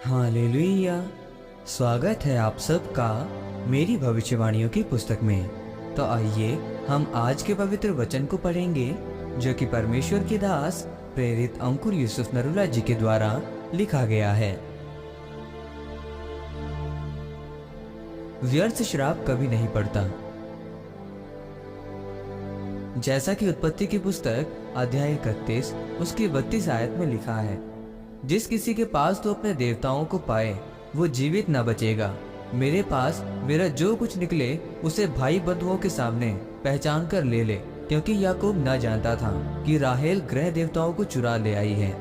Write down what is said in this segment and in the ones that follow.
Hallelujah. स्वागत है आप सबका मेरी भविष्यवाणियों की पुस्तक में। तो आइए हम आज के पवित्र वचन को पढ़ेंगे जो कि परमेश्वर के दास प्रेरित अंकुर यूसुफ नरूला जी के द्वारा लिखा गया है। व्यर्थ श्राप कभी नहीं पड़ता। जैसा कि उत्पत्ति की पुस्तक अध्याय 31 उसकी 32 आयत में लिखा है, जिस किसी के पास तो अपने देवताओं को पाए वो जीवित न बचेगा। मेरे पास मेरा जो कुछ निकले उसे भाई बंधुओं के सामने पहचान कर ले ले, क्योंकि याकूब न जानता था कि राहेल ग्रह देवताओं को चुरा ले आई है।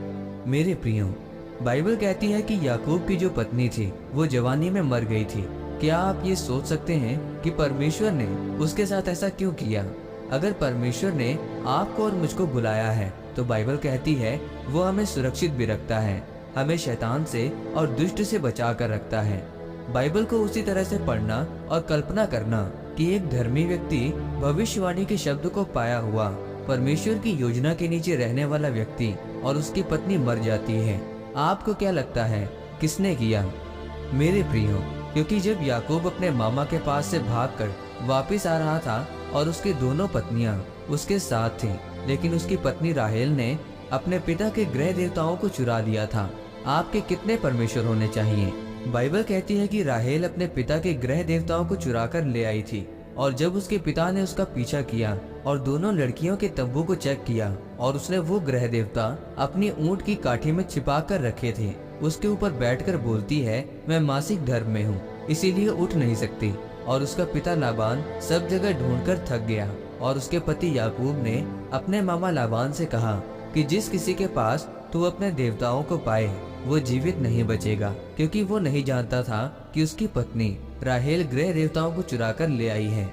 मेरे प्रियो, बाइबल कहती है कि याकूब की जो पत्नी थी वो जवानी में मर गई थी। क्या आप ये सोच सकते हैं कि परमेश्वर ने उसके साथ ऐसा क्यों किया? अगर परमेश्वर ने आपको और मुझको बुलाया है तो बाइबल कहती है वो हमें सुरक्षित भी रखता है, हमें शैतान से और दुष्ट से बचा कर रखता है। बाइबल को उसी तरह से पढ़ना और कल्पना करना कि एक धर्मी व्यक्ति भविष्यवाणी के शब्द को पाया हुआ परमेश्वर की योजना के नीचे रहने वाला व्यक्ति और उसकी पत्नी मर जाती है। आपको क्या लगता है किसने किया? मेरे प्रियो, क्योंकि जब याकूब अपने मामा के पास से भागकर वापस आ रहा था और उसकी दोनों पत्नियां उसके साथ थीं, लेकिन उसकी पत्नी राहेल ने अपने पिता के ग्रह देवताओं को चुरा लिया था। आपके कितने परमेश्वर होने चाहिए? बाइबल कहती है कि राहेल अपने पिता के ग्रह देवताओं को चुरा कर ले आई थी, और जब उसके पिता ने उसका पीछा किया और दोनों लड़कियों के तंबू को चेक किया और उसने वो ग्रह देवता अपनी ऊंट की काठी में छिपा कर रखे थे, उसके ऊपर बैठकर बोलती है, मैं मासिक धर्म में हूँ इसीलिए उठ नहीं सकती। और उसका पिता लाबान सब जगह ढूंढकर थक गया, और उसके पति याकूब ने अपने मामा लाबान से कहा कि जिस किसी के पास तू अपने देवताओं को पाए वो जीवित नहीं बचेगा, क्योंकि वो नहीं जानता था कि उसकी पत्नी राहेल ग्रह देवताओं को चुरा कर ले आई है।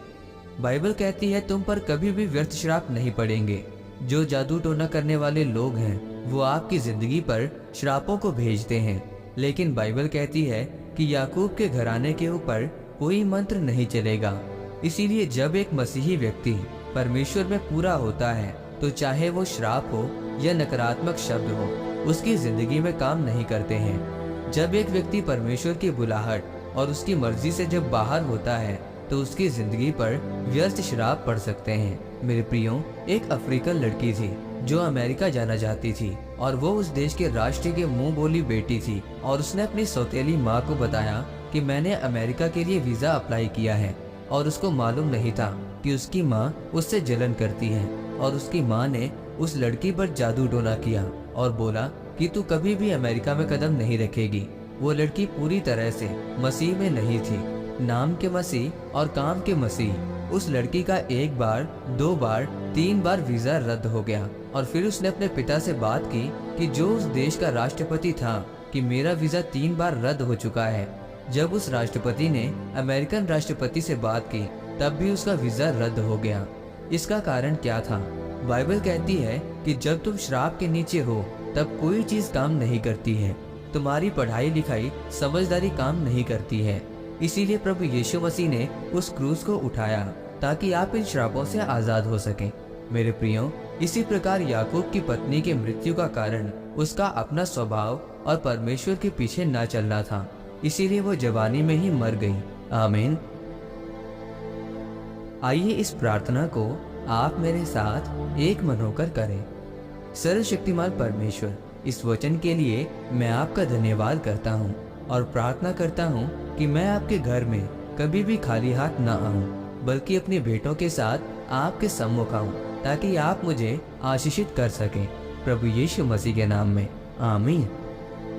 बाइबल कहती है तुम पर कभी भी व्यर्थ श्राप नहीं पड़ेंगे। जो जादू टोना करने वाले लोग हैं वो आपकी जिंदगी पर श्रापों को भेजते हैं, लेकिन बाइबल कहती है कि याकूब के घराने के ऊपर कोई मंत्र नहीं चलेगा। इसीलिए जब एक मसीही व्यक्ति परमेश्वर में पूरा होता है तो चाहे वो श्राप हो या नकारात्मक शब्द हो, उसकी जिंदगी में काम नहीं करते हैं। जब एक व्यक्ति परमेश्वर की बुलाहट और उसकी मर्जी से जब बाहर होता है तो उसकी जिंदगी पर व्यर्थ श्राप पड़ सकते हैं। मेरे प्रियो, एक अफ्रीकन लड़की थी जो अमेरिका जाना चाहती थी, और वो उस देश के राष्ट्र की मुंह बोली बेटी थी, और उसने अपनी सौतेली माँ को बताया कि मैंने अमेरिका के लिए वीजा अप्लाई किया है, और उसको मालूम नहीं था कि उसकी माँ उससे जलन करती है। और उसकी माँ ने उस लड़की पर जादू टोना किया और बोला कि तू कभी भी अमेरिका में कदम नहीं रखेगी। वो लड़की पूरी तरह से मसीह में नहीं थी, नाम के मसीह और काम के मसीह। उस लड़की का 1 बार 2 बार 3 बार वीजा रद्द हो गया, और फिर उसने अपने पिता से बात की कि जो उस देश का राष्ट्रपति था कि मेरा वीजा 3 बार रद्द हो चुका है। जब उस राष्ट्रपति ने अमेरिकन राष्ट्रपति से बात की तब भी उसका वीजा रद्द हो गया। इसका कारण क्या था? बाइबल कहती है कि जब तुम श्राप के नीचे हो तब कोई चीज काम नहीं करती है। तुम्हारी पढ़ाई लिखाई समझदारी काम नहीं करती है। इसीलिए प्रभु यीशु मसीह ने उस क्रूस को उठाया ताकि आप इन श्रापों से आजाद हो सकें। मेरे प्रियो, इसी प्रकार याकूब की पत्नी के मृत्यु का कारण उसका अपना स्वभाव और परमेश्वर के पीछे न चलना था, इसीलिए वो जवानी में ही मर गई। आमीन। आइए इस प्रार्थना को आप मेरे साथ एक मन होकर करें। सर्वशक्तिमान परमेश्वर, इस वचन के लिए मैं आपका धन्यवाद करता हूँ और प्रार्थना करता हूँ कि मैं आपके घर में कभी भी खाली हाथ न आऊँ, बल्कि अपनी बेटों के साथ आपके सम्मुख आऊँ, ताकि आप मुझे आशीषित कर सकें। प्रभु यीशु मसीह के नाम में आमीन।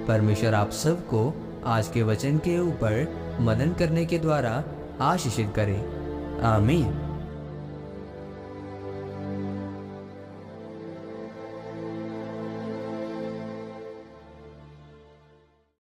परमेश्वर आप सबको आज के वचन के ऊपर मनन करने के द्वारा आशीषित करे। आमीन।